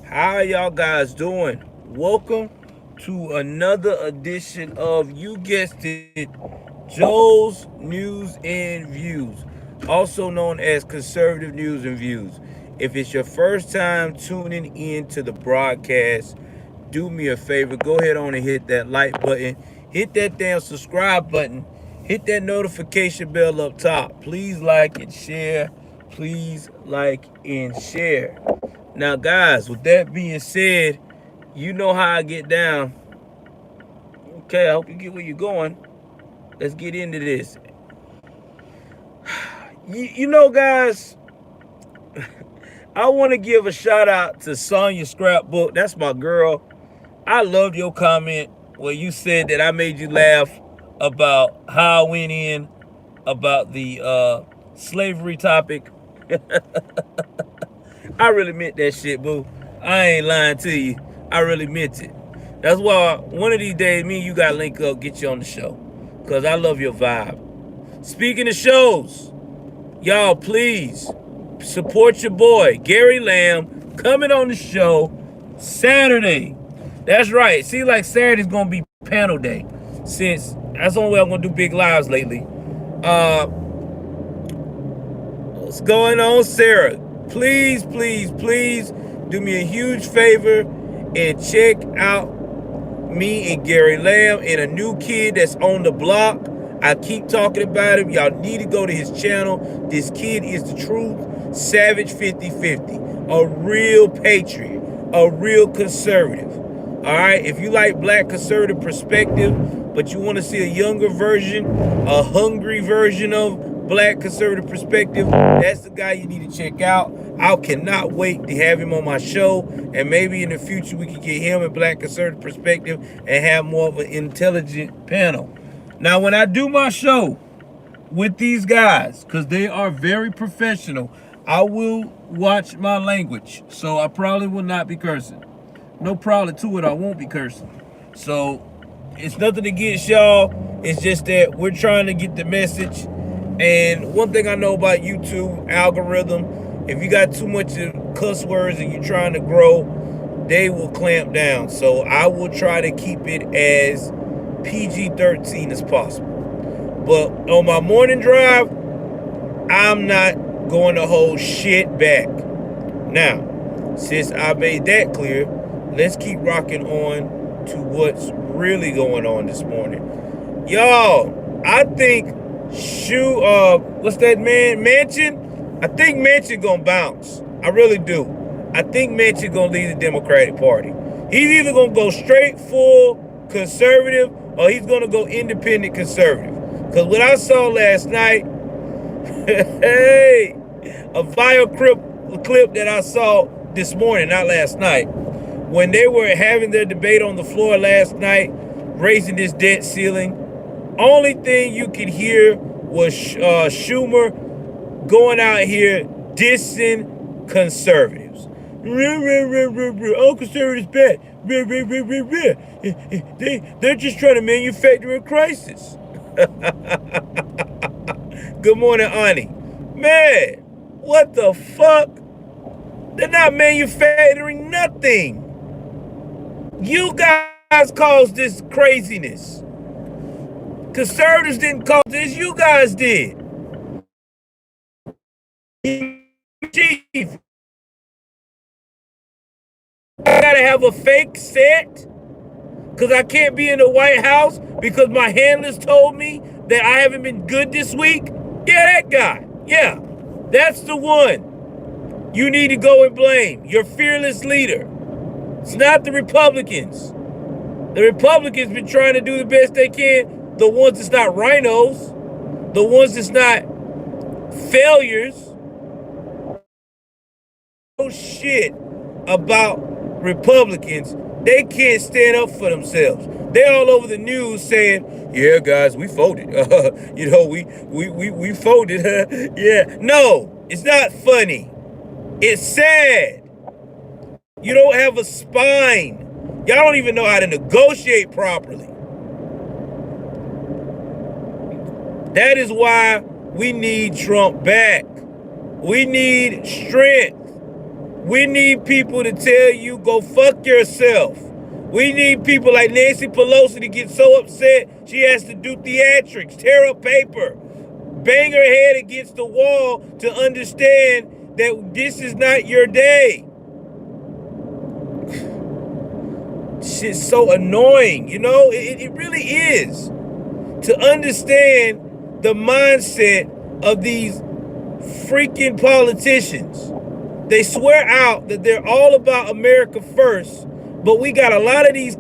How y'all guys doing? Welcome to another edition of, you guessed it, Joel's News and Views, also known as Conservative News and Views. If it's your first time tuning in to the broadcast, do me a favor, go ahead on and hit that like button, hit that damn subscribe button, hit that notification bell up top. Please like and share. Please like and share. Now, guys, with that being said, you know how I get down. Okay, I hope you get where you're going. Let's get into this. Guys, I want to give a shout out to Sonya Scrapbook. That's my girl. I loved your comment where you said that I made you laugh about how I went in about the slavery topic. I really meant that shit, boo. I ain't lying to you. I really meant it. That's why one of these days, me and you gotta link up, get you on the show. Cause I love your vibe. Speaking of shows, y'all please support your boy, Gary Lamb, coming on the show Saturday. That's right. See, like Saturday's gonna be panel day. Since that's the only way I'm gonna do big lives lately. What's going on, Sarah? Please do me a huge favor and check out me and Gary Lamb and a new kid that's on the block. I keep talking about him. Y'all need to go to his channel. This kid is the truth. Savage 5050. A real patriot. A real conservative. Alright? If you like black conservative perspective, but you want to see a younger version, a hungry version of black conservative perspective, that's the guy you need to check out. I cannot wait to have him on my show, and maybe in the future we can get him a black conservative perspective and have more of an intelligent panel. Now, when I do my show with these guys, because they are very professional, I will watch my language, so I probably will not be cursing. No problem to it, I won't be cursing. So it's nothing against y'all. It's just that we're trying to get the message. And one thing I know about YouTube algorithm, if you got too much cuss words and you're trying to grow, they will clamp down. So I will try to keep it as PG-13 as possible. But on my morning drive, I'm not going to hold shit back. Now, since I made that clear, let's keep rocking on to what's really going on this morning. Y'all, I think what's that man? Manchin? I think Manchin gonna bounce. I really do. I think Manchin gonna lead the Democratic Party. He's either gonna go straight full conservative or he's gonna go independent conservative. Because what I saw last night, hey, a viral clip that I saw this morning, not last night, when they were having their debate on the floor last night, raising this debt ceiling, only thing you could hear was Schumer going out here dissing conservatives. Oh, conservatives bad. They're just trying to manufacture a crisis. Good morning, Ani. Man, what the fuck? They're not manufacturing nothing. You guys caused this craziness. Conservatives didn't cause this, you guys did. Chief, I gotta have a fake set because I can't be in the White House because my handlers told me that I haven't been good this week. Yeah, that guy. Yeah, that's the one. You need to go and blame your fearless leader. It's not the Republicans. The Republicans been trying to do the best they can. The ones that's not rhinos, the ones that's not failures. No shit about Republicans. They can't stand up for themselves. They're all over the news saying, "Yeah, guys, we voted. We voted." Yeah, no, it's not funny. It's sad. You don't have a spine. Y'all don't even know how to negotiate properly. That is why we need Trump back. We need strength. We need people to tell you, go fuck yourself. We need people like Nancy Pelosi to get so upset she has to do theatrics, tear up paper, bang her head against the wall to understand that this is not your day. Shit's so annoying, you know? It really is. To understand the mindset of these freaking politicians. They swear out that they're all about America first, but we got a lot of these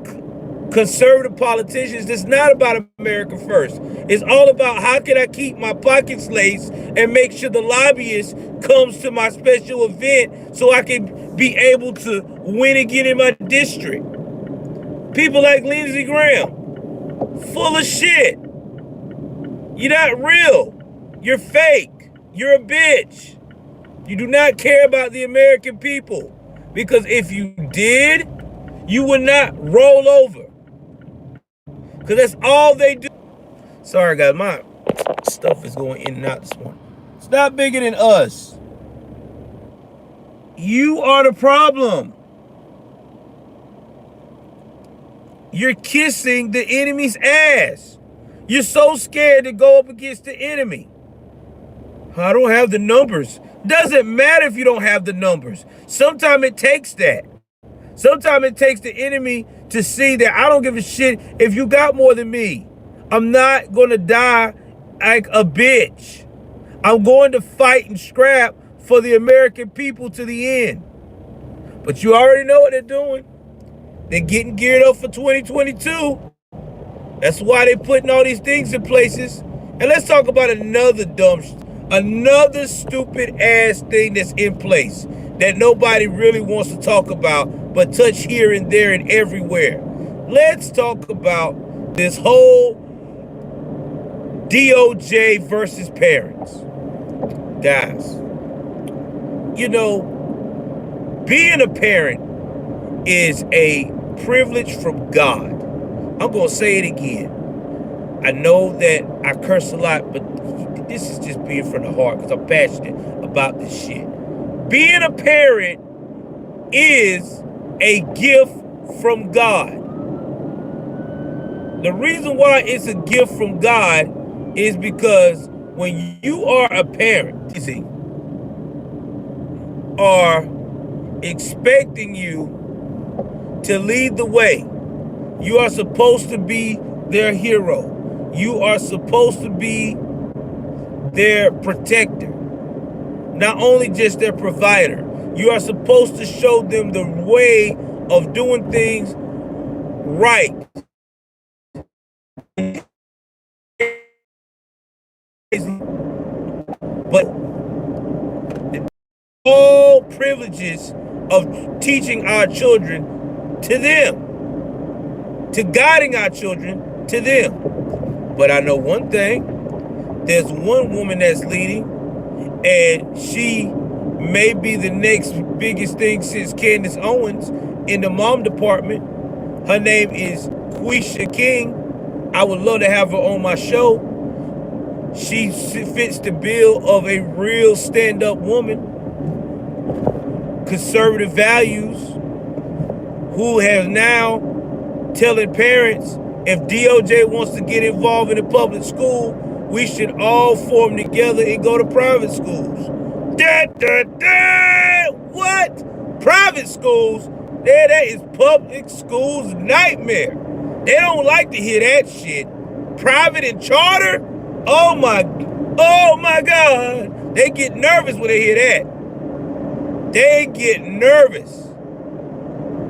conservative politicians that's not about America first. It's all about how can I keep my pockets laced and make sure the lobbyist comes to my special event so I can be able to win again in my district. People like Lindsey Graham, full of shit. You're not real. You're fake. You're a bitch. You do not care about the American people. Because if you did, you would not roll over. Because that's all they do. Sorry, guys. My stuff is going in and out this morning. It's not bigger than us. You are the problem. You're kissing the enemy's ass. You're so scared to go up against the enemy. I don't have the numbers. Doesn't matter if you don't have the numbers. Sometimes it takes that. Sometimes it takes the enemy to see that I don't give a shit if you got more than me. I'm not going to die like a bitch. I'm going to fight and scrap for the American people to the end. But you already know what they're doing. They're getting geared up for 2022. That's why they're putting all these things in places. And let's talk about another stupid ass thing that's in place that nobody really wants to talk about, but touch here and there and everywhere. Let's talk about this whole DOJ versus parents. Guys, you know, being a parent is a privilege from God. I'm going to say it again. I know that I curse a lot, but this is just being from the heart because I'm passionate about this shit. Being a parent is a gift from God. The reason why it's a gift from God is because when you are a parent, are expecting you to lead the way. You are supposed to be their hero. You are supposed to be their protector. Not only just their provider. You are supposed to show them the way of doing things right. But all privileges of teaching our children to them, to guiding our children to them. But I know one thing, there's one woman that's leading, and she may be the next biggest thing since Candace Owens in the mom department. Her name is Quisha King. I would love to have her on my show. She fits the bill of a real stand-up woman, conservative values, who has now telling parents if DOJ wants to get involved in a public school, we should all form together and go to private schools. What? Private schools? That is public schools' nightmare. They don't like to hear that shit. Private and charter? Oh my God. They get nervous when they hear that. They get nervous.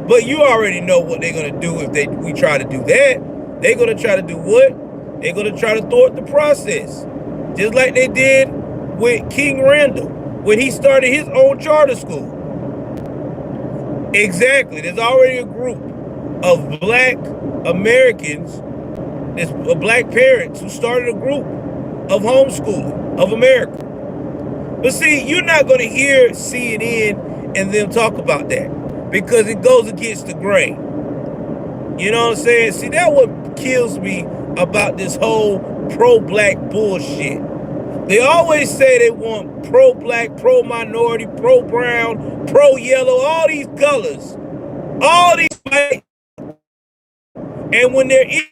But you already know what they're going to do if we try to do that. They're going to try to do what? They're going to try to thwart the process. Just like they did with King Randall when he started his own charter school. Exactly. There's already a group of black Americans, black parents who started a group of homeschooling of America. But see, you're not going to hear CNN and them talk about that because it goes against the grain. You know what I'm saying? See, that's what kills me about this whole pro-black bullshit. They always say they want pro-black, pro-minority, pro-brown, pro-yellow, all these colors, all these white. And when they're in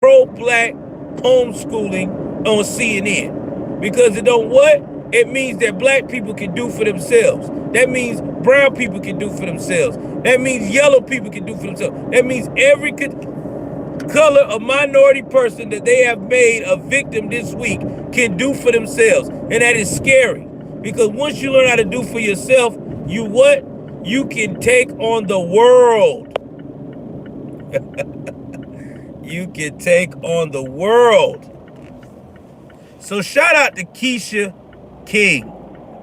pro-black homeschooling on CNN, because it don't what? It means that black people can do for themselves. That means brown people can do for themselves. That means yellow people can do for themselves. That means every color of minority person that they have made a victim this week can do for themselves. And that is scary, because once you learn how to do for yourself, you what? You can take on the world. You can take on the world. So shout out to Quisha King.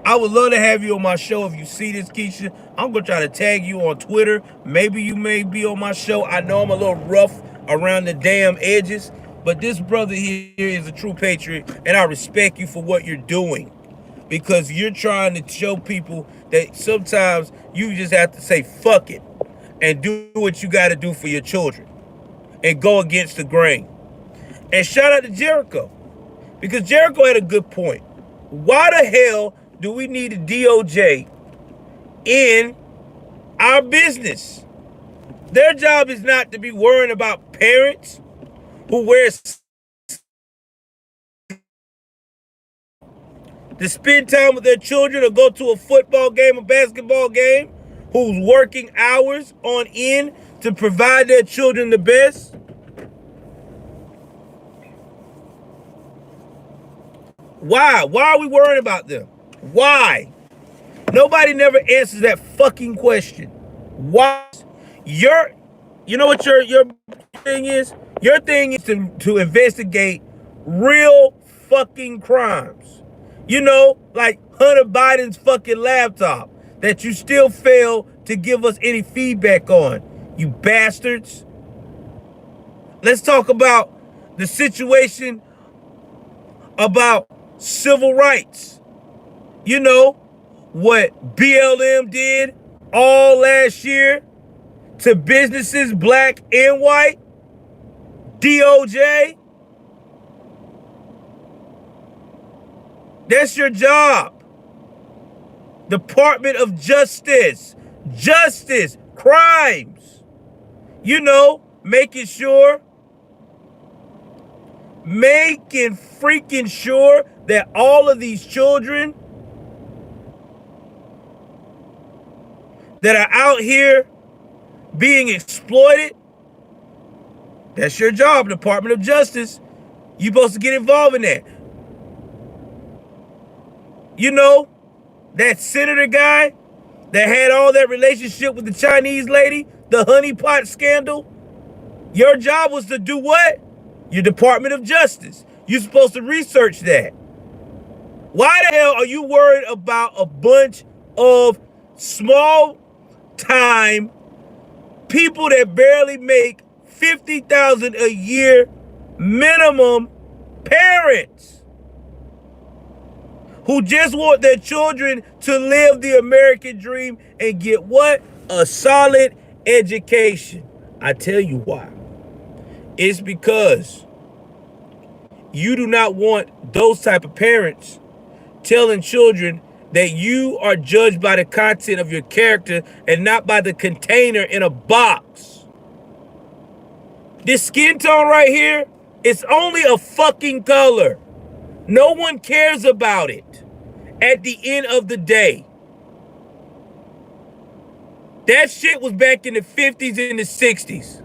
I would love to have you on my show. If you see this, Quisha, I'm going to try to tag you on Twitter. Maybe you may be on my show. I know I'm a little rough around the damn edges, but this brother here is a true patriot, and I respect you for what you're doing, because you're trying to show people that sometimes you just have to say fuck it and do what you got to do for your children and go against the grain. And shout out to Jericho, because Jericho had a good point. Why the hell do we need a DOJ in our business? Their job is not to be worrying about parents who wear to spend time with their children or go to a football game, a basketball game, who's working hours on end to provide their children the best. Why? Why are we worrying about them? Why? Nobody never answers that fucking question. Why? You know what your thing is? Your thing is to investigate real fucking crimes. You know, like Hunter Biden's fucking laptop that you still fail to give us any feedback on, you bastards. Let's talk about the situation about civil rights. You know what BLM did all last year to businesses, black and white? DOJ? That's your job. Department of Justice. Justice. Crimes. You know, making freaking sure that all of these children that are out here being exploited, that's your job, Department of Justice. You're supposed to get involved in that. You know, that senator guy that had all that relationship with the Chinese lady, the honeypot scandal, your job was to do what? Your Department of Justice. You're supposed to research that. Why the hell are you worried about a bunch of small-time people that barely make $50,000 a year minimum parents who just want their children to live the American dream and get what? A solid education. I tell you why. It's because you do not want those type of parents telling children that you are judged by the content of your character and not by the container in a box. This skin tone right here, it's only a fucking color. No one cares about it at the end of the day. That shit was back in the 50s and the 60s.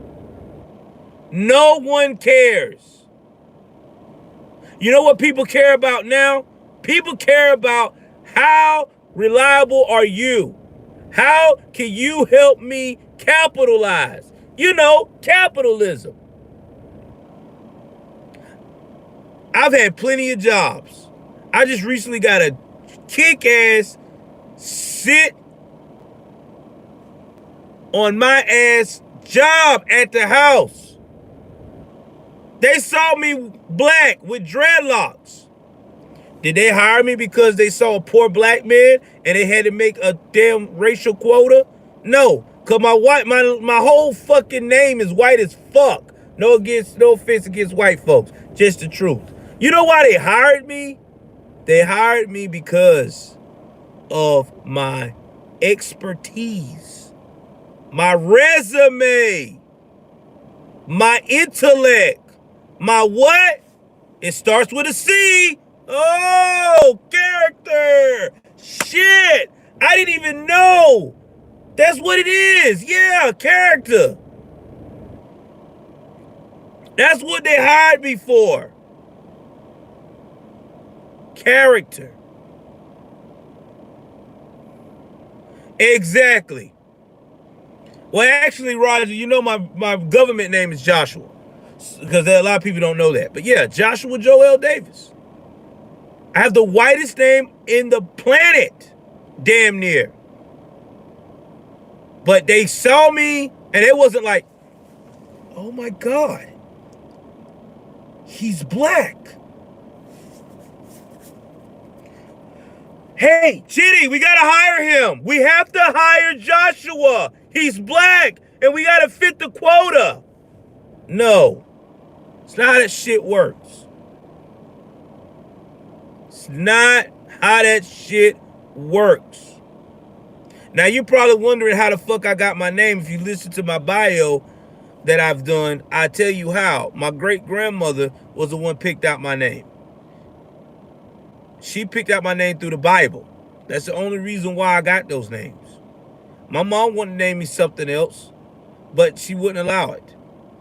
No one cares. You know what people care about now? People care about how reliable are you? How can you help me capitalize? You know, capitalism. I've had plenty of jobs. I just recently got a kick-ass sit on my ass job at the house. They saw me black with dreadlocks. Did they hire me because they saw a poor black man and they had to make a damn racial quota? No, Cause my whole fucking name is white as fuck. No offense against white folks. Just the truth. You know why they hired me? They hired me because of my expertise, my resume, my intellect, my what? It starts with a C. Oh, character. Shit. I didn't even know. That's what it is. Yeah, character. That's what they hired me for. Character. Exactly. Well, actually, Roger, you know my government name is Joshua. Because a lot of people don't know that. But yeah, Joshua Joel Davis. I have the whitest name in the planet. Damn near. But they saw me, and it wasn't like, oh my God, he's black. Hey, Chitty, we gotta hire him. We have to hire Joshua. He's black, and we gotta fit the quota. No, it's not how that shit works. It's not how that shit works. Now, you're probably wondering how the fuck I got my name. If you listen to my bio that I've done, I tell you how. My great-grandmother was the one picked out my name. She picked out my name through the Bible. That's the only reason why I got those names. My mom wanted to name me something else, but she wouldn't allow it.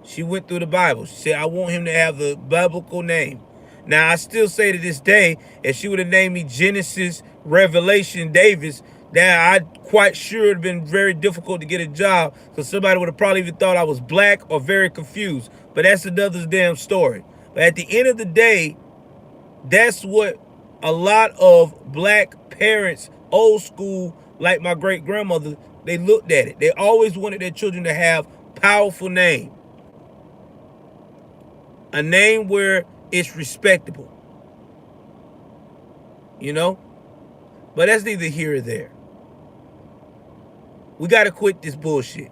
She went through the Bible. She said, I want him to have the biblical name. Now, I still say to this day, if she would have named me Genesis Revelation Davis, then I'm quite sure it would have been very difficult to get a job because somebody would have probably even thought I was black or very confused. But that's another damn story. But at the end of the day, that's what a lot of black parents, old school, like my great-grandmother, they looked at it. They always wanted their children to have powerful name. A name where it's respectable. You know? But that's neither here or there. We got to quit this bullshit.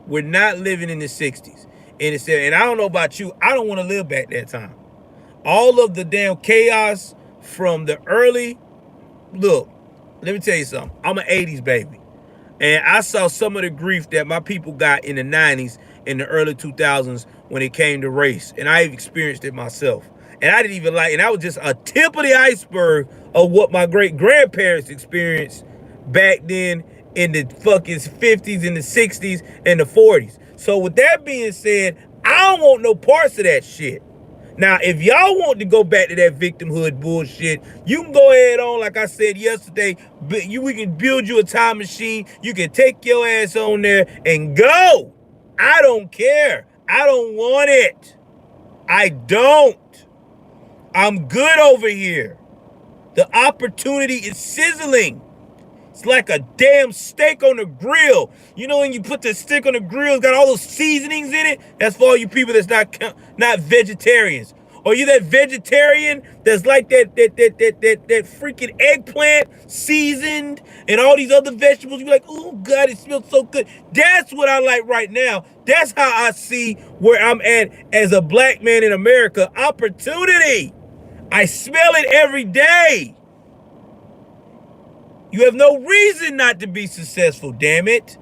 We're not living in the 60s. And I don't know about you, I don't want to live back that time. All of the damn chaos from the early, look, let me tell you something. I'm an 80s baby. And I saw some of the grief that my people got in the 90s and the early 2000s when it came to race. And I've experienced it myself. And I didn't even like, and that was just a tip of the iceberg of what my great-grandparents experienced back then in the fucking 50s and the 60s and the 40s. So with that being said, I don't want no parts of that shit. Now, if y'all want to go back to that victimhood bullshit, you can go ahead on, like I said yesterday, we can build you a time machine. You can take your ass on there and go. I don't care. I don't want it. I don't. I'm good over here. The opportunity is sizzling. It's like a damn steak on the grill. You know when you put the steak on the grill, it's got all those seasonings in it? That's for all you people that's not vegetarians. Or you that vegetarian that's like that freaking eggplant seasoned and all these other vegetables. You be like, oh God, it smells so good. That's what I like right now. That's how I see where I'm at as a black man in America. Opportunity. I smell it every day. You have no reason not to be successful, damn it.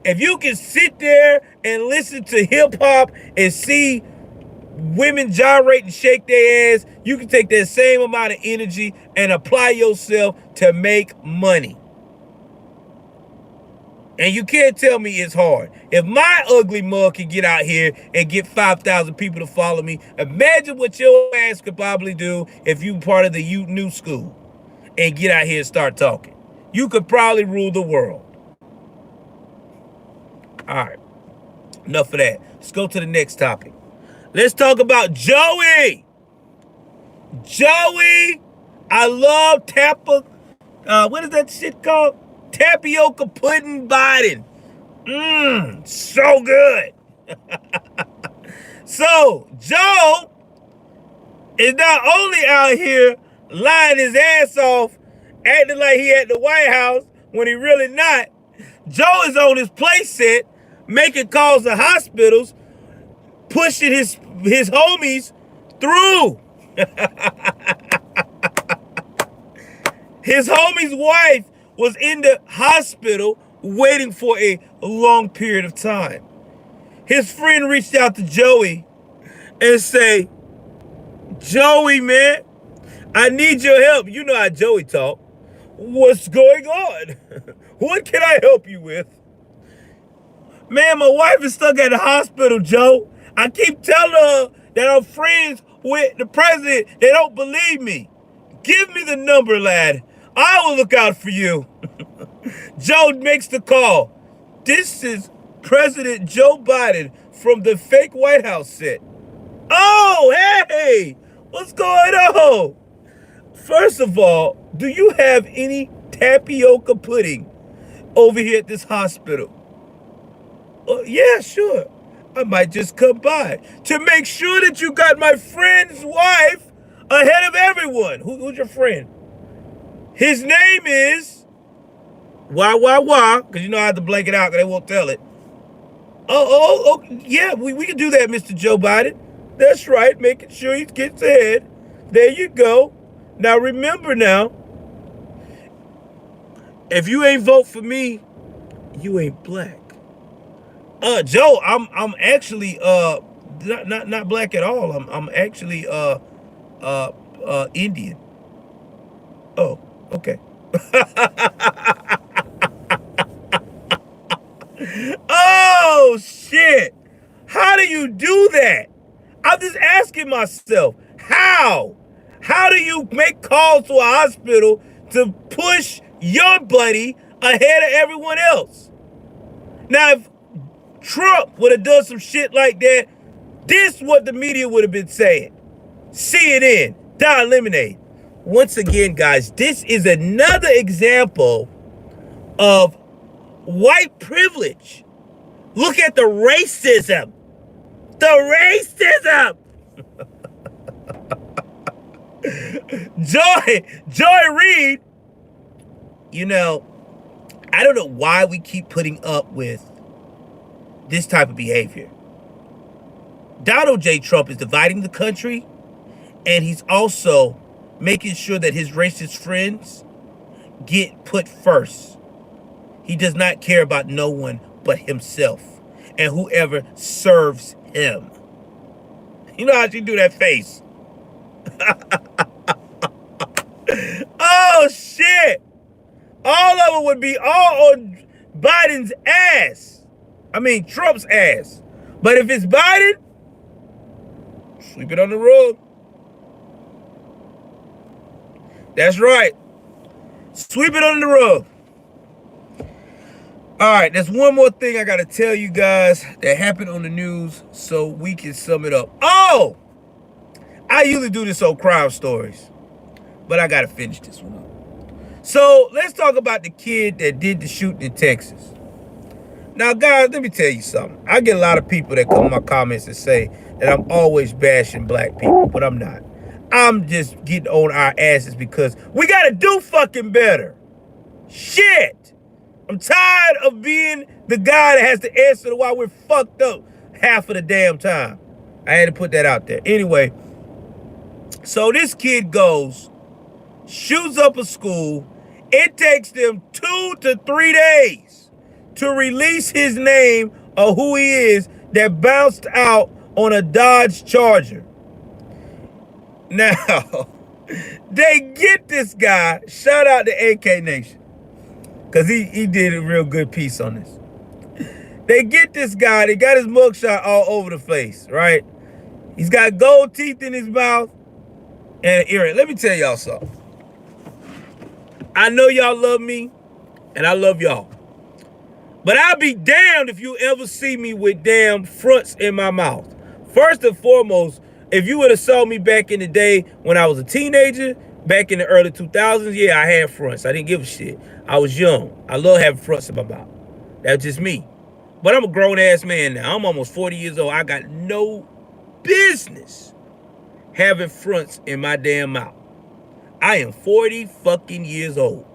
If you can sit there and listen to hip-hop and see women gyrate and shake their ass, you can take that same amount of energy and apply yourself to make money. And you can't tell me it's hard. If my ugly mug can get out here and get 5,000 people to follow me, imagine what your ass could probably do if you part of the new school and get out here and start talking. You could probably rule the world. All right. Enough of that. Let's go to the next topic. Let's talk about Joey. Joey, I love what is that shit called? Tapioca pudding Biden. So good. So, Joe is not only out here lying his ass off, acting like he at the White House when he really not, Joe is on his play set, making calls to hospitals, pushing his homies through. His homie's wife was in the hospital waiting for a long period of time. His friend reached out to Joey and say, Joey, man, I need your help. You know how Joey talk. What's going on? What can I help you with? Man, my wife is stuck at the hospital, Joe. I keep telling her that I'm friends with the president. They don't believe me. Give me the number, lad. I will look out for you. Joe makes the call. This is President Joe Biden from the fake White House set. Oh, hey, what's going on? First of all, do you have any tapioca pudding over here at this hospital? Yeah, sure. I might just come by to make sure that you got my friend's wife ahead of everyone. Who's your friend? His name is because you know I have to blank it out because they won't tell it. Oh, yeah, we can do that, Mr. Joe Biden. That's right, making sure he gets ahead. There you go. Now remember now, if you ain't vote for me, you ain't black. Joe, I'm actually not black at all. I'm actually Indian. Oh, okay. Oh shit! How do you do that? I'm just asking myself, how? How do you make calls to a hospital to push your buddy ahead of everyone else? Now, if Trump would have done some shit like that, this is what the media would have been saying. CNN, Don Lemonade. Once again, guys, this is another example of white privilege. Look at the racism. The racism. Joy Reid, you know, I don't know why we keep putting up with this type of behavior. Donald J. Trump is dividing the country, and he's also making sure that his racist friends get put first. He does not care about no one but himself and whoever serves him. You know how she do that face? Oh, shit. All of it would be all on Biden's ass. I mean, Trump's ass. But if it's Biden, sweep it on the rug. That's right. Sweep it under the rug. All right, there's one more thing I got to tell you guys that happened on the news so we can sum it up. Oh! I usually do this on crime stories, but I got to finish this one up. So let's talk about the kid that did the shooting in Texas. Now, guys, let me tell you something. I get a lot of people that come in my comments and say that I'm always bashing black people, but I'm not. I'm just getting on our asses because we got to do fucking better. Shit. I'm tired of being the guy that has to answer to why we're fucked up half of the damn time. I had to put that out there. Anyway, so this kid goes, shoots up a school. It takes them 2 to 3 days to release his name of who he is that bounced out on a Dodge Charger. Now, they get this guy. Shout out to AK Nation, because he did a real good piece on this. They get this guy. They got his mugshot all over the face, right? He's got gold teeth in his mouth and an earring. Let me tell y'all something. I know y'all love me, and I love y'all. But I'll be damned if you ever see me with damn fronts in my mouth. First and foremost, if you would have saw me back in the day when I was a teenager, back in the early 2000s, yeah, I had fronts. I didn't give a shit. I was young. I love having fronts in my mouth. That's just me. But I'm a grown-ass man now. I'm almost 40 years old. I got no business having fronts in my damn mouth. I am 40 fucking years old.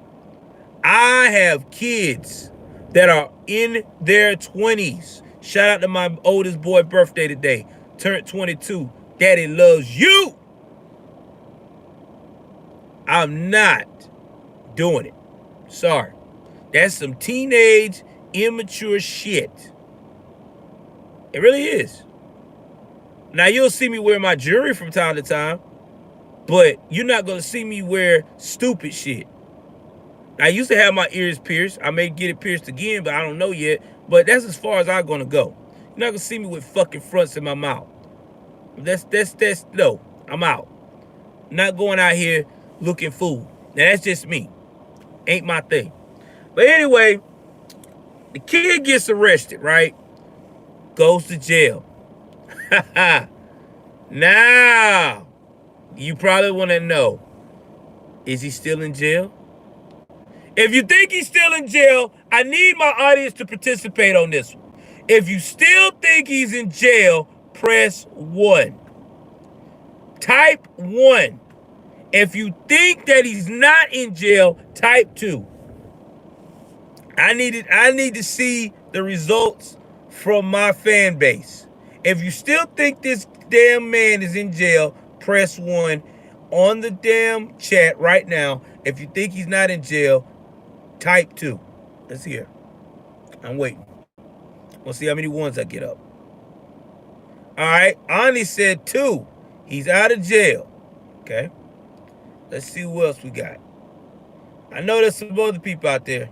I have kids that are in their 20s. Shout out to my oldest boy birthday today. Turned 22. Daddy loves you. I'm not doing it. Sorry. That's some teenage, immature shit. It really is. Now, you'll see me wear my jewelry from time to time, but you're not going to see me wear stupid shit. I used to have my ears pierced. I may get it pierced again, but I don't know yet. But that's as far as I'm going to go. You're not going to see me with fucking fronts in my mouth. No, I'm out. Not going out here looking fool. Now, that's just me. Ain't my thing. But anyway, the kid gets arrested, right? Goes to jail. Now, you probably want to know, is he still in jail? If you think he's still in jail, I need my audience to participate on this one. If you still think he's in jail, press 1. Type 1. If you think that he's not in jail, type 2. I need to see the results from my fan base. If you still think this damn man is in jail, press 1 on the damn chat right now. If you think he's not in jail, type 2. Let's hear. I'm waiting. We'll see how many ones I get up. All right. Ani said 2. He's out of jail. Okay. Let's see who else we got. I know there's some other people out there.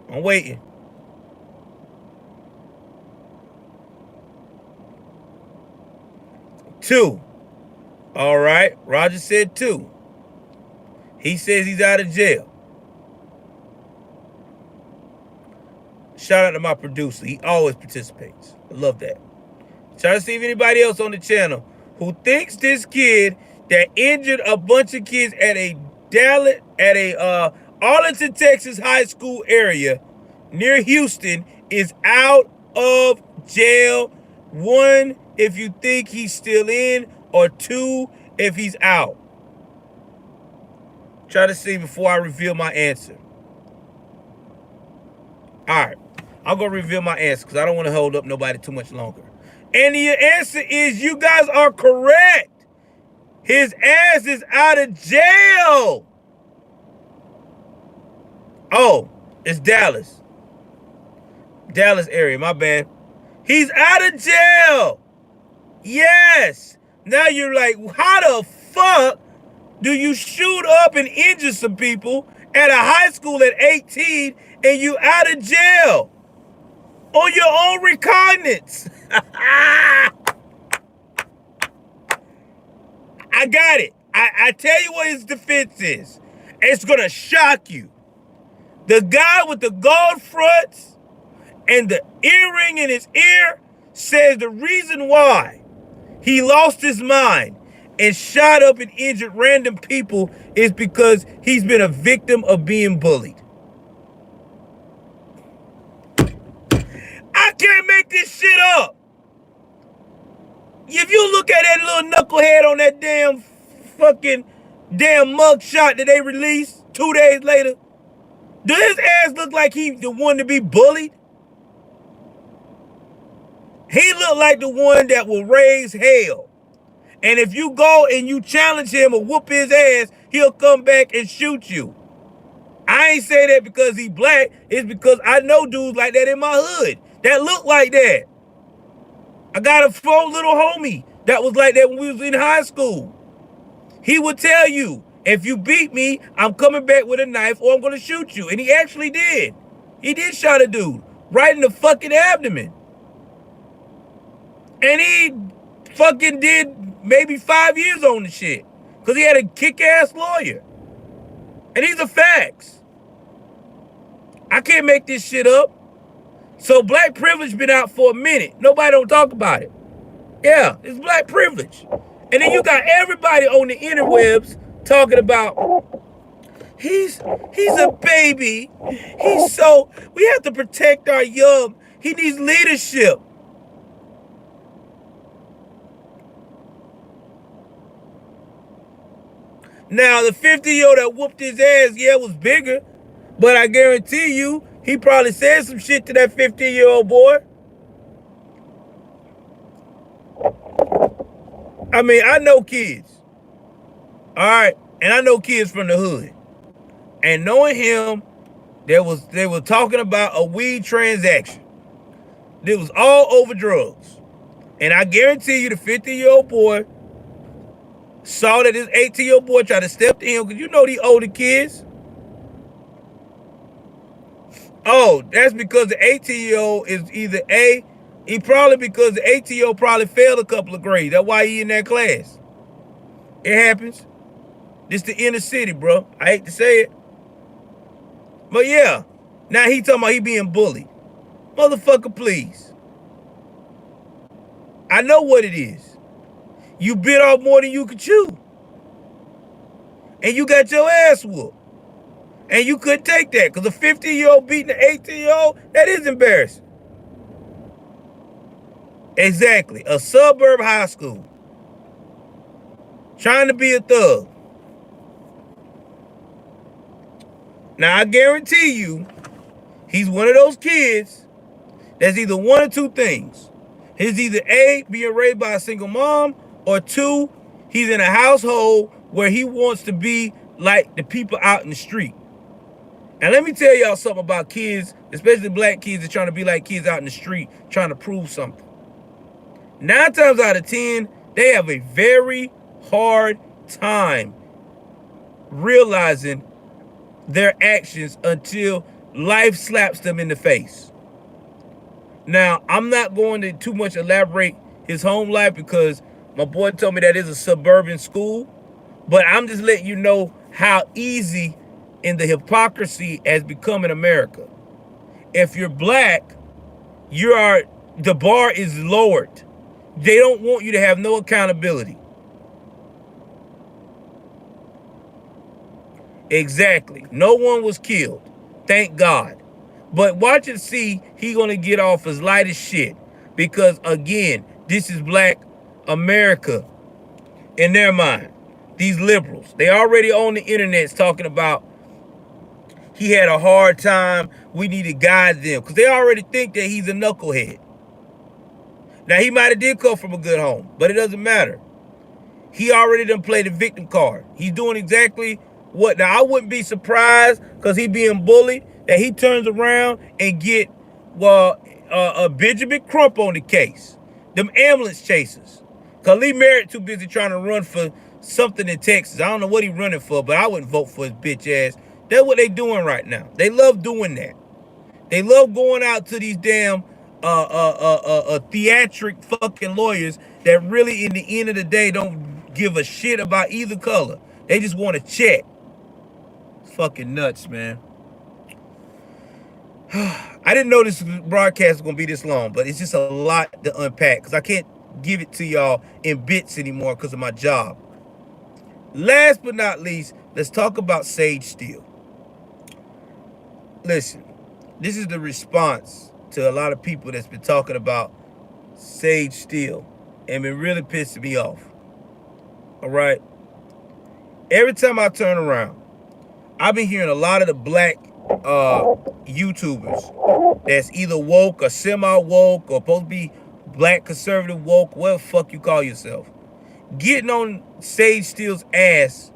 I'm waiting. 2. All right. Roger said 2. He says he's out of jail. Shout out to my producer. He always participates. I love that. Try to see if anybody else on the channel who thinks this kid that injured a bunch of kids at a Arlington, Texas high school area near Houston is out of jail. 1, if you think he's still in, or 2, if he's out. Try to see before I reveal my answer. All right. I'm going to reveal my answer because I don't want to hold up nobody too much longer. And the answer is, you guys are correct. His ass is out of jail. Oh, it's Dallas. Dallas area, my bad. He's out of jail. Yes. Now you're like, how the fuck do you shoot up and injure some people at a high school at 18 and you out of jail? On your own recognizance. I got it. I tell you what his defense is. It's going to shock you. The guy with the gold fronts and the earring in his ear says the reason why he lost his mind and shot up and injured random people is because he's been a victim of being bullied. I can't make this shit up. If you look at that little knucklehead on that damn mug shot that they released 2 days later, does his ass look like he's the one to be bullied? He looked like the one that will raise hell. And if you go and you challenge him or whoop his ass, he'll come back and shoot you. I ain't say that because he black. It's because I know dudes like that in my hood that look like that. I got a little homie that was like that when we was in high school. He would tell you, if you beat me, I'm coming back with a knife or I'm going to shoot you. And he actually did. He did shot a dude right in the fucking abdomen. And he fucking did maybe 5 years on the shit because he had a kick-ass lawyer. And these are facts. I can't make this shit up. So black privilege been out for a minute. Nobody don't talk about it. Yeah, it's black privilege. And then you got everybody on the interwebs talking about he's a baby. We have to protect our young. He needs leadership. Now, the 50-year-old that whooped his ass, yeah, was bigger. But I guarantee you, He probably said some shit to that 15-year-old boy. I mean, I know kids. All right. And I know kids from the hood. And knowing him, they were talking about a weed transaction. It was all over drugs. And I guarantee you the 50-year-old boy saw that this 18-year-old boy tried to step to him, because you know these older kids. Oh, that's because the 18-year-old is either he probably, because the 18-year-old probably failed a couple of grades. That's why he in that class. It happens. This the inner city, bro. I hate to say it. But yeah, now he talking about he being bullied. Motherfucker, please. I know what it is. You bit off more than you could chew. And you got your ass whooped. And you couldn't take that, because a 50-year-old beating an 18-year-old, that is embarrassing. Exactly. A suburb high school. Trying to be a thug. Now, I guarantee you, he's one of those kids that's either one or two things. He's either A, being raised by a single mom, or two, he's in a household where he wants to be like the people out in the street. And let me tell y'all something about kids, especially black kids that trying to be like kids out in the street, trying to prove something. 9 times out of 10, they have a very hard time realizing their actions until life slaps them in the face. Now, I'm not going to too much elaborate his home life, because my boy told me that is a suburban school, but I'm just letting you know how easy and the hypocrisy has become in America. If you're black, the bar is lowered. They don't want you to have no accountability. Exactly. No one was killed. Thank God. But watch and see, he gonna get off as light as shit. Because again, this is black America in their mind. These liberals, they already on the internet talking about he had a hard time, we need to guide them, because they already think that he's a knucklehead. Now, he might have did come from a good home, but it doesn't matter. He already done played the victim card. He's doing exactly what. Now, I wouldn't be surprised, because he being bullied, that he turns around and get, a Benjamin Crump on the case. Them ambulance chasers. Because Lee Merritt too busy trying to run for something in Texas. I don't know what he running for, but I wouldn't vote for his bitch ass. That's what they doing right now. They love doing that. They love going out to these damn theatric fucking lawyers that really, in the end of the day, don't give a shit about either color. They just want to check. It's fucking nuts, man. I didn't know this broadcast was going to be this long, but it's just a lot to unpack, because I can't give it to y'all in bits anymore because of my job. Last but not least, let's talk about Sage Steele. Listen, this is the response to a lot of people that's been talking about Sage Steele and been really pissing me off. All right? Every time I turn around, I've been hearing a lot of the black YouTubers that's either woke or semi-woke or supposed to be black conservative woke, whatever the fuck you call yourself, getting on Sage Steele's ass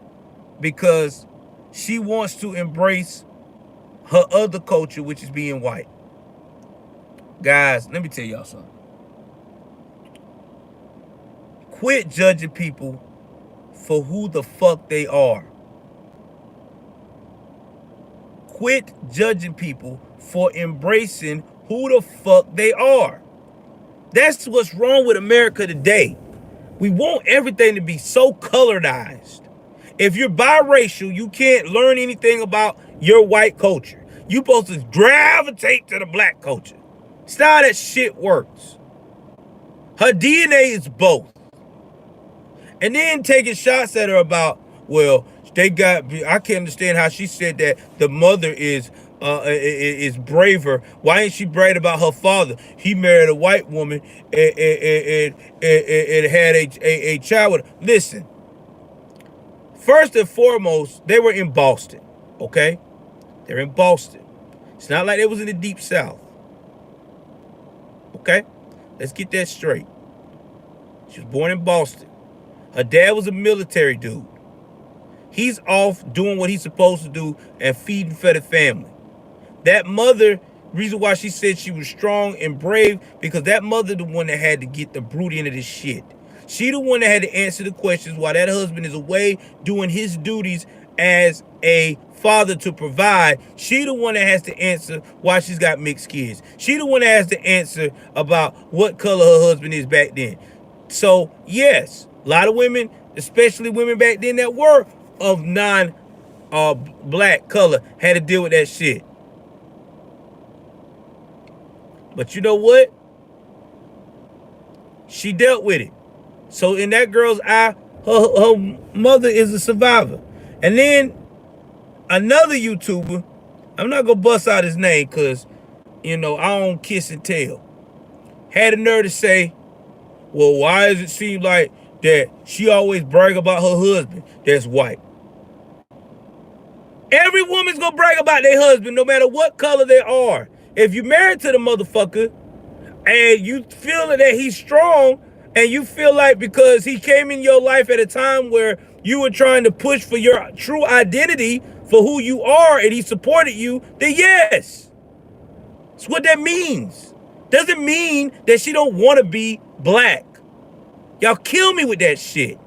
because she wants to embrace her other culture, which is being white. Guys, let me tell y'all something. Quit judging people for who the fuck they are. Quit judging people for embracing who the fuck they are. That's what's wrong with America today. We want everything to be so colorized. If you're biracial, you can't learn anything about your white culture. You're supposed to gravitate to the black culture. It's not how that shit works. Her DNA is both. And then taking shots at her about, well, I can't understand how she said that the mother is braver. Why ain't she brave about her father? He married a white woman and had a child with her. Listen, first and foremost, they were in Boston, okay? They're in Boston. It's not like they was in the deep south. Okay? Let's get that straight. She was born in Boston. Her dad was a military dude. He's off doing what he's supposed to do and feeding for the family. That mother, reason why she said she was strong and brave, because that mother the one that had to get the brute into this shit. She the one that had to answer the questions while that husband is away doing his duties as a father to provide. She the one that has to answer why she's got mixed kids. She the one that has to answer about what color her husband is back then. So yes, a lot of women, especially women back then that were of non-black color, had to deal with that shit. But you know what? She dealt with it. So in that girl's eye, her mother is a survivor. And then another YouTuber, I'm not gonna bust out his name because, I don't kiss and tell, had a nerve to say, well, why does it seem like that she always brag about her husband that's white? Every woman's gonna brag about their husband no matter what color they are. If you're married to the motherfucker and you feel that he's strong, and you feel like because he came in your life at a time where you were trying to push for your true identity for who you are and he supported you, then yes. That's what that means. Doesn't mean that she don't want to be black. Y'all kill me with that shit.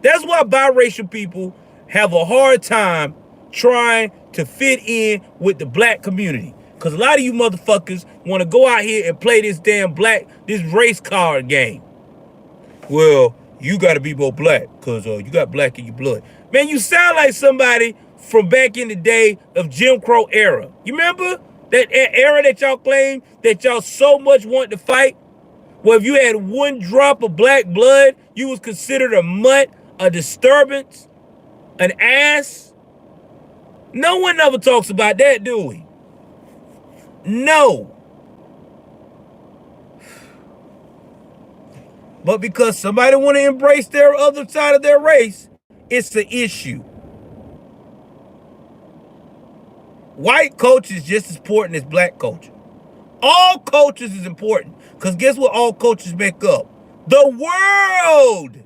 That's why biracial people have a hard time trying to fit in with the black community. Because a lot of you motherfuckers want to go out here and play this this race card game. Well, you got to be more black because you got black in your blood. Man, you sound like somebody from back in the day of Jim Crow era. You remember that era that y'all claimed that y'all so much wanted to fight? Well, if you had one drop of black blood, you was considered a mutt, a disturbance, an ass. No one ever talks about that, do we? No. But because somebody want to embrace their other side of their race, it's the issue. White culture is just as important as black culture. All cultures is important. Because guess what all cultures make up? The world.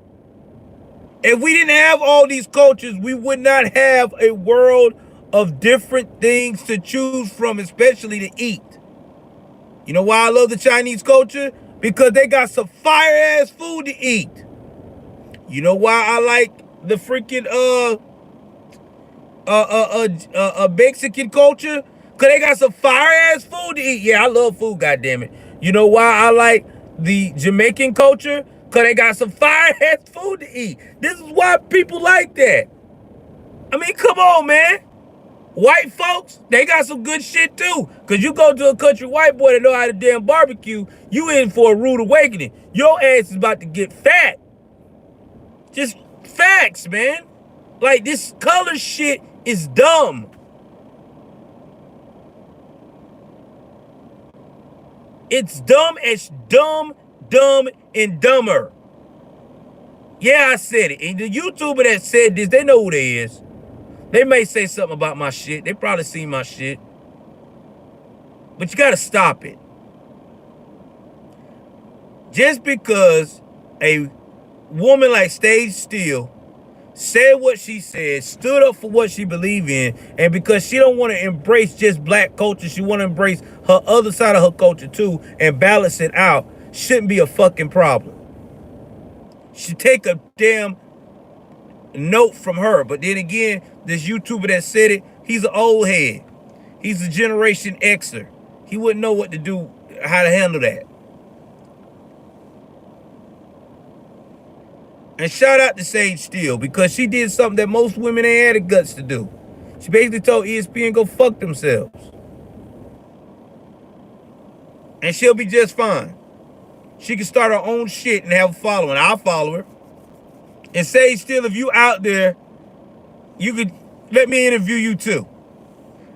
If we didn't have all these cultures, we would not have a world of different things to choose from, especially to eat. You know why I love the Chinese culture? Because they got some fire-ass food to eat. You know why I like the freaking Mexican culture? Because they got some fire-ass food to eat. Yeah, I love food, goddammit. You know why I like the Jamaican culture? Because they got some fire-ass food to eat. This is why people like that. I mean, come on, man. White folks, they got some good shit too. Because you go to a country white boy that know how to damn barbecue, you in for a rude awakening. Your ass is about to get fat. Just facts, man. Like, this color shit is dumb. It's dumb as dumb, and dumber. Yeah, I said it. And the YouTuber that said this, they know who they is. They may say something about my shit. They probably seen my shit. But you gotta stop it. Just because a woman like Stage Steele said what she said, stood up for what she believed in, and because she don't want to embrace just black culture, she want to embrace her other side of her culture too and balance it out, shouldn't be a fucking problem. Should take a damn note from her. But then again, this YouTuber that said it, he's an old head. He's a Generation Xer. He wouldn't know what to do, how to handle that. And shout out to Sage Steele because she did something that most women ain't had the guts to do. She basically told ESPN go fuck themselves. And she'll be just fine. She can start her own shit and have a following. I'll follow her. And Sage Steele, if you out there, you could let me interview you too.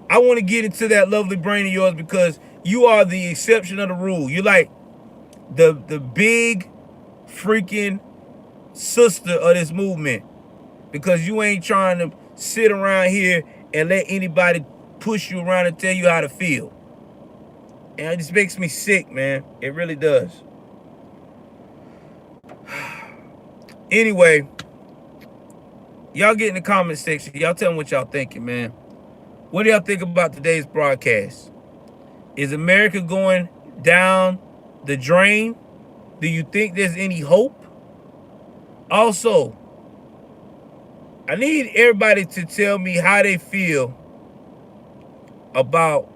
I want to get into that lovely brain of yours because you are the exception of the rule. You're like the big freaking sister of this movement because you ain't trying to sit around here and let anybody push you around and tell you how to feel. And it just makes me sick, man. It really does. Anyway, y'all get in the comment section. Y'all tell me what y'all thinking, man. What do y'all think about today's broadcast? Is America going down the drain? Do you think there's any hope? Also, I need everybody to tell me how they feel about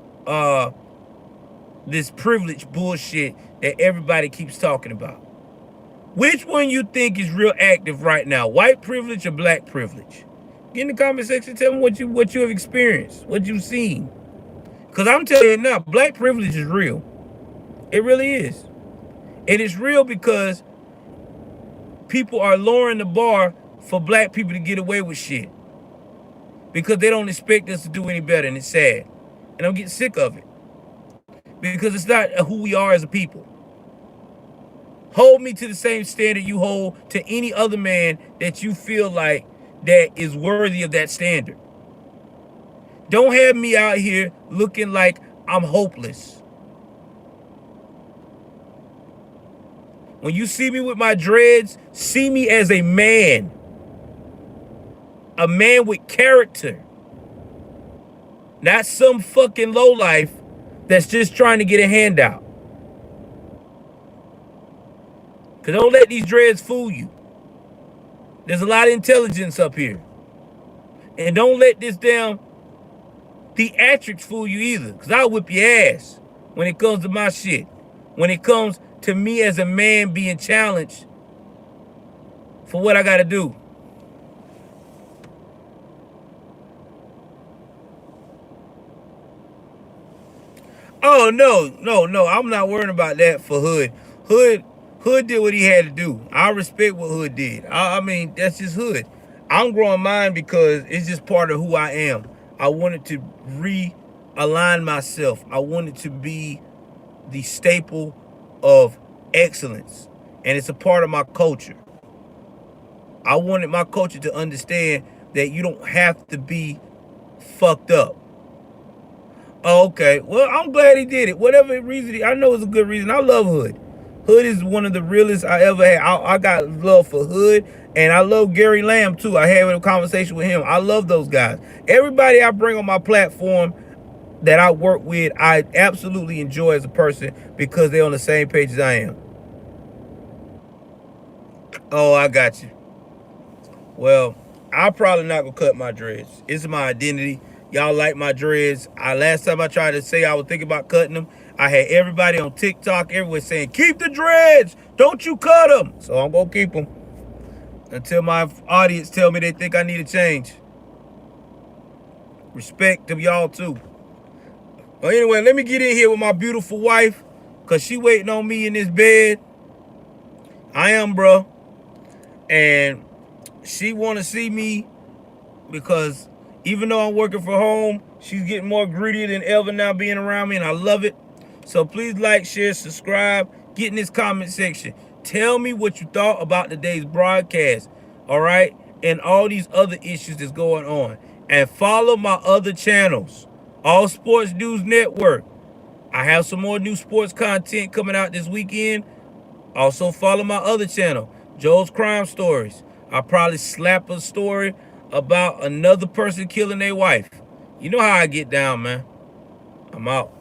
this privilege bullshit that everybody keeps talking about. Which one you think is real active right now? White privilege or black privilege? Get in the comment section, tell me what you have experienced, what you've seen. Because I'm telling you now, black privilege is real. It really is. And it's real because people are lowering the bar for black people to get away with shit. Because they don't expect us to do any better, and it's sad. And I'm getting sick of it. Because it's not who we are as a people. Hold me to the same standard you hold to any other man that you feel like that is worthy of that standard. Don't have me out here looking like I'm hopeless. When you see me with my dreads, see me as a man. A man with character. Not some fucking lowlife that's just trying to get a handout. Because don't let these dreads fool you. There's a lot of intelligence up here. And don't let this damn theatrics fool you either. Because I'll whip your ass when it comes to my shit. When it comes to me as a man being challenged for what I got to do. Oh, no. I'm not worrying about that for Hood. Hood did what he had to do. I respect what Hood did. I mean, that's just Hood. I'm growing mine because it's just part of who I am. I wanted to realign myself. I wanted to be the staple of excellence. And it's a part of my culture. I wanted my culture to understand that you don't have to be fucked up. Oh, okay. Well, I'm glad he did it. Whatever reason, I know it's a good reason. I love Hood. Hood is one of the realest I ever had. I got love for Hood, and I love Gary Lamb too. I had a conversation with him. I love those guys. Everybody I bring on my platform that I work with, I absolutely enjoy as a person because they're on the same page as I am. Oh, I got you. Well, I'm probably not gonna cut my dreads. It's my identity. Y'all like my dreads. Last time I tried to say I was thinking about cutting them, I had everybody on TikTok, everywhere saying, keep the dreads. Don't you cut them. So I'm going to keep them until my audience tell me they think I need a change. Respect to y'all too. Well, anyway, let me get in here with my beautiful wife because she waiting on me in this bed. I am, bro. And she want to see me because even though I'm working from home, she's getting more greedier than ever now being around me, and I love it. So please like, share, subscribe, get in this comment section. Tell me what you thought about today's broadcast, all right? And all these other issues that's going on. And follow my other channels, All Sports News Network. I have some more new sports content coming out this weekend. Also follow my other channel, Joel's Crime Stories. I'll probably slap a story about another person killing their wife. You know how I get down, man. I'm out.